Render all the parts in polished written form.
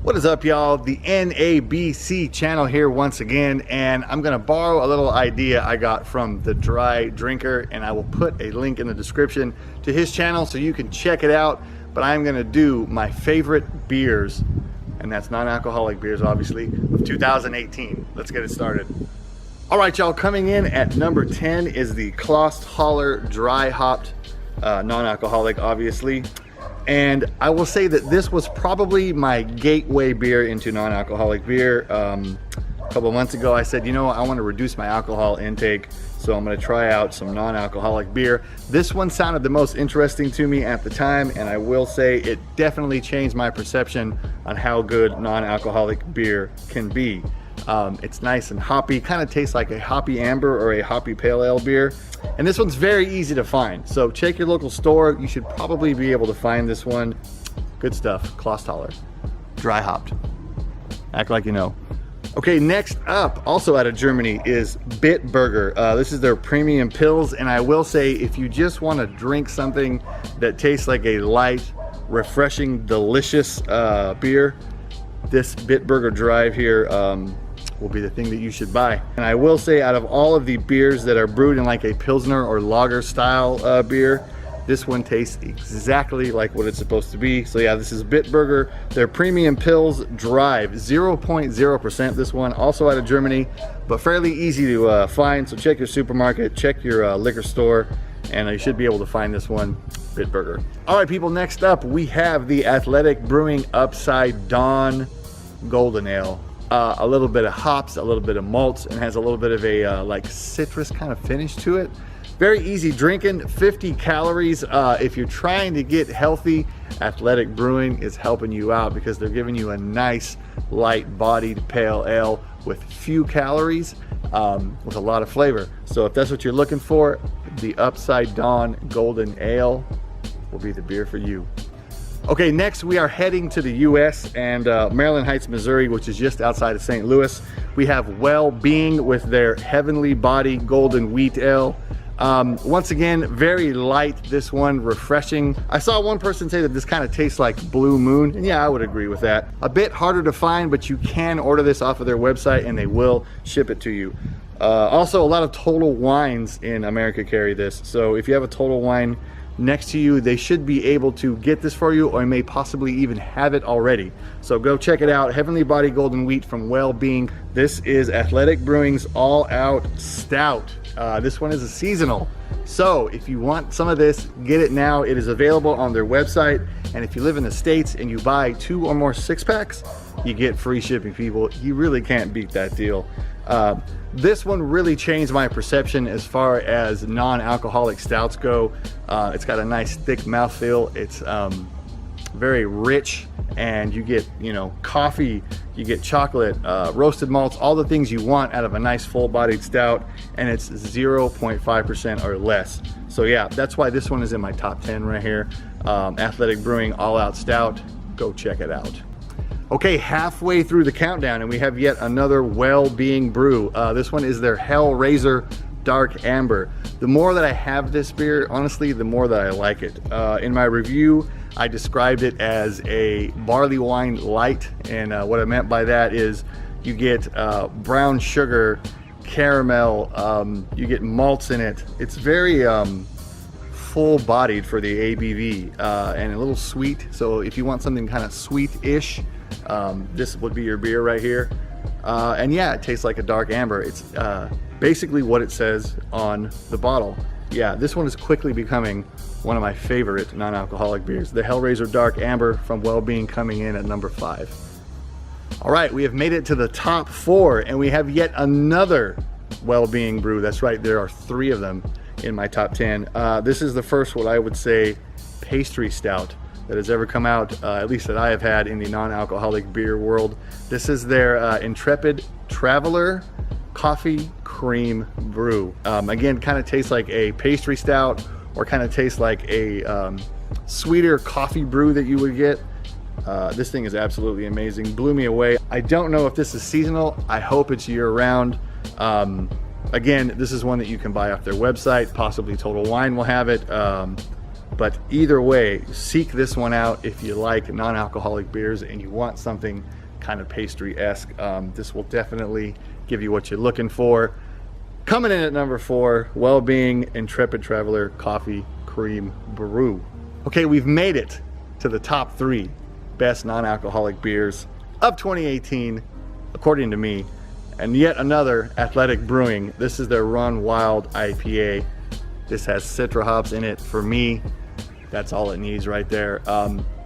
What is up, y'all? The NABC channel here once again, and I'm gonna borrow a little idea I got from the Dry Drinker, and I will put a link in the description to his channel so you can check it out. But I'm gonna do my favorite beers, and that's non-alcoholic beers, obviously, of 2018. Let's get it started. All right, y'all, coming in at number 10 is the Klosterhaller Dry Hopped, non-alcoholic, obviously. And I will say that this was probably my gateway beer into non-alcoholic beer. A couple of months ago, I said, you know, I want to reduce my alcohol intake, so I'm going to try out some non-alcoholic beer. This one sounded the most interesting to me at the time, and I will say it definitely changed my perception on how good non-alcoholic beer can be. It's nice and hoppy, kind of tastes like a hoppy amber or a hoppy pale ale beer. And this one's very easy to find. So check your local store. You should probably be able to find this one. Good stuff. Klosterhaller. Dry hopped. Act like you know. Okay, next up, also out of Germany, is Bitburger. This is their premium pills. And I will say, if you just want to drink something that tastes like a light, refreshing, delicious beer, this Bitburger Drive here will be the thing that you should buy. And I will say, out of all of the beers that are brewed in like a Pilsner or lager style beer, this one tastes exactly like what it's supposed to be. So yeah, this is Bitburger, their premium pills Drive, 0.0%. This one also out of Germany, but fairly easy to find. So check your supermarket, check your liquor store, and you should be able to find this one, Bitburger. All right, people, next up we have the Athletic Brewing Upside Dawn Golden Ale. A little bit of hops, a little bit of malts, and has a little bit of a like citrus kind of finish to it. Very easy drinking, 50 calories. If you're trying to get healthy, Athletic Brewing is helping you out because they're giving you a nice light-bodied pale ale with few calories, with a lot of flavor. So if that's what you're looking for, the Upside Dawn Golden Ale will be the beer for you. Okay, next we are heading to the US and Maryland Heights, Missouri, which is just outside of St. Louis. We have Well Being with their Heavenly Body Golden Wheat Ale. Once again, very light, this one, refreshing. I saw one person say that this kind of tastes like Blue Moon, and yeah, I would agree with that. A bit harder to find, but you can order this off of their website and they will ship it to you. Also, a lot of Total Wines in America carry this, so if you have a Total Wine next to you, they should be able to get this for you, or may possibly even have it already. So go check it out. Heavenly Body Golden Wheat from Well Being. This is Athletic Brewing's All Out Stout. This one is a seasonal, so if you want some of this, get it now. It is available on their website, and if you live in the States and you buy 2 or more 6-packs, you get free shipping, people. You really can't beat that deal. This one really changed my perception as far as non-alcoholic stouts go. It's got a nice thick mouthfeel. It's very rich, and you get, you know, coffee, you get chocolate, roasted malts, all the things you want out of a nice full-bodied stout, and it's 0.5% or less. So yeah, that's why this one is in my top 10 right here. Athletic Brewing All Out Stout. Go check it out. Okay, halfway through the countdown, and we have yet another Well Being brew. This one is their Hellraiser Dark Amber. The more that I have this beer, honestly, the more that I like it. In my review, I described it as a barley wine light, and what I meant by that is you get brown sugar, caramel, you get malts in it. It's very full-bodied for the ABV, and a little sweet. So if you want something kind of sweet-ish, this would be your beer right here. And yeah, it tastes like a dark amber. It's basically what it says on the bottle. Yeah, this one is quickly becoming one of my favorite non-alcoholic beers. The Hellraiser Dark Amber from Well Being coming in at number 5. All right, we have made it to the top 4, and we have yet another Well Being brew. That's right, there are 3 of them in my top 10. This is the first, what I would say, pastry stout that has ever come out, at least that I have had in the non-alcoholic beer world. This is their Intrepid Traveler Coffee Cream Brew. Again, kind of tastes like a pastry stout, or kind of tastes like a sweeter coffee brew that you would get. This thing is absolutely amazing, blew me away. I don't know if this is seasonal. I hope it's year-round. Again, this is one that you can buy off their website. Possibly Total Wine will have it. But either way, seek this one out if you like non-alcoholic beers and you want something kind of pastry-esque. This will definitely give you what you're looking for. Coming in at number 4, Well-Being Intrepid Traveler Coffee Cream Brew. Okay, we've made it to the top 3 best non-alcoholic beers of 2018, according to me. And yet another Athletic Brewing. This is their Run Wild IPA. This has Citra hops in it. For me, that's all it needs right there.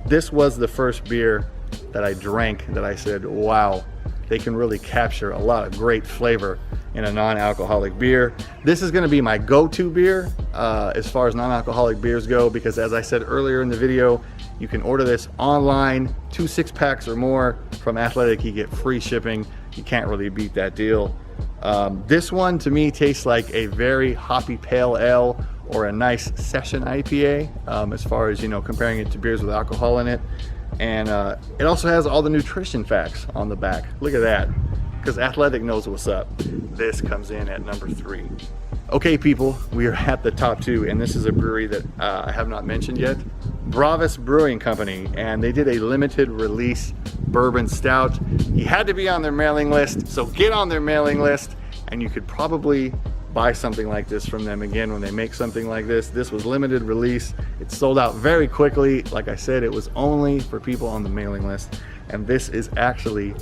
This was the first beer that I drank that I said, wow, they can really capture a lot of great flavor in a non-alcoholic beer. This is gonna be my go-to beer as far as non-alcoholic beers go, because as I said earlier in the video, you can order this online, 2 6-packs or more from Athletic, you get free shipping. You can't really beat that deal. This one to me tastes like a very hoppy pale ale or a nice session IPA, as far as, you know, comparing it to beers with alcohol in it. And it also has all the nutrition facts on the back. Look at that, because Athletic knows what's up. This comes in at number 3. Okay, people, we are at the top 2, and this is a brewery that I have not mentioned yet. Bravus Brewing Company, and they did a limited release bourbon stout. You had to be on their mailing list, so get on their mailing list, and you could probably buy something like this from them again when they make something like this. This was limited release. It sold out very quickly. Like I said, it was only for people on the mailing list, and this is actually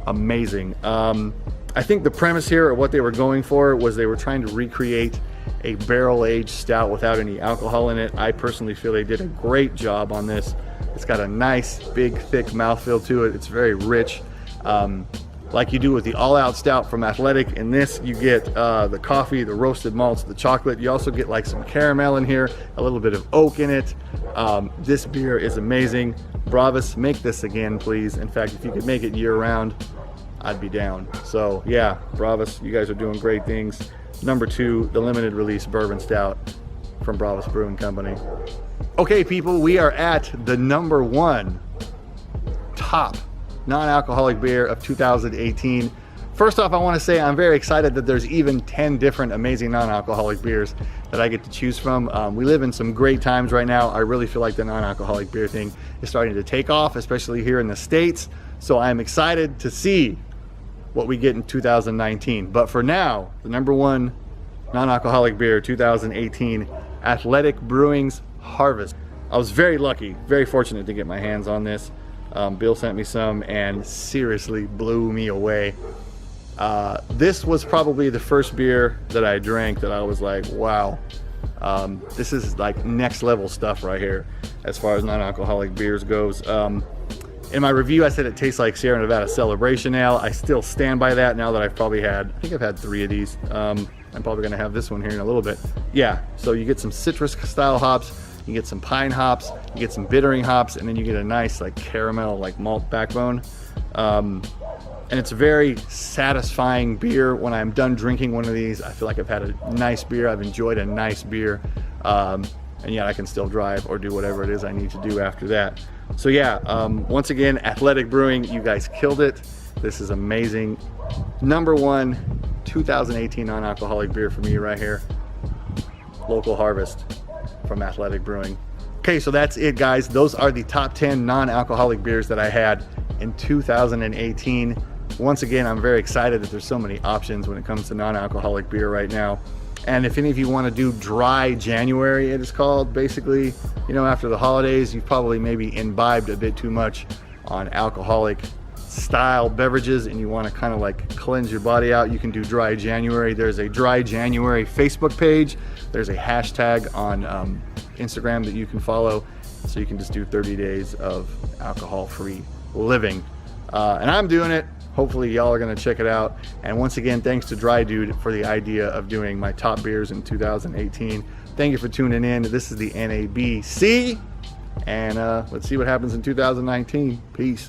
amazing. I think the premise here, or what they were going for, was they were trying to recreate a barrel-aged stout without any alcohol in it. I personally feel they did a great job on this. It's got a nice, big, thick mouthfeel to it. It's very rich. Like you do with the all-out stout from Athletic. In this, you get the coffee, the roasted malts, the chocolate. You also get like some caramel in here, a little bit of oak in it. This beer is amazing. Bravus, make this again, please. In fact, if you could make it year-round, I'd be down. So yeah, Bravus, you guys are doing great things. Number 2, the limited release bourbon stout from Bravus Brewing Company. Okay, people, we are at the number 1 top non-alcoholic beer of 2018. First off, I want to say I'm very excited that there's even 10 different amazing non-alcoholic beers that I get to choose from. We live in some great times right now. I really feel like the non-alcoholic beer thing is starting to take off, especially here in the States. So I'm excited to see what we get in 2019. But for now, the number 1 non-alcoholic beer 2018, Athletic Brewing's Harvest. I was very lucky, very fortunate to get my hands on this. Bill sent me some and seriously blew me away. This was probably the first beer that I drank that I was like, wow, this is like next level stuff right here as far as non-alcoholic beers goes. In my review, I said it tastes like Sierra Nevada Celebration Ale. I still stand by that now that I think I've had 3 of these. I'm probably gonna have this one here in a little bit. Yeah, so you get some citrus style hops, you get some pine hops, you get some bittering hops, and then you get a nice like caramel, like malt backbone. And it's a very satisfying beer. When I'm done drinking one of these, I feel like I've had a nice beer. I've enjoyed a nice beer. And yet I can still drive or do whatever it is I need to do after that. So yeah, once again, Athletic Brewing, you guys killed it. This is amazing. Number 1 2018 non-alcoholic beer for me right here. Local Harvest from Athletic Brewing. Okay, so that's it, guys. Those are the top 10 non-alcoholic beers that I had in 2018. Once again, I'm very excited that there's so many options when it comes to non-alcoholic beer right now. And if any of you want to do dry January, it is called, basically, you know, after the holidays, you've probably maybe imbibed a bit too much on alcoholic style beverages and you want to kind of like cleanse your body out, you can do dry January. There's a dry January Facebook page. There's a hashtag on Instagram that you can follow. So you can just do 30 days of alcohol-free living. And I'm doing it. Hopefully y'all are gonna check it out. And once again, thanks to Dry Dude for the idea of doing my top beers in 2018. Thank you for tuning in. This is the NABC. And let's see what happens in 2019. Peace.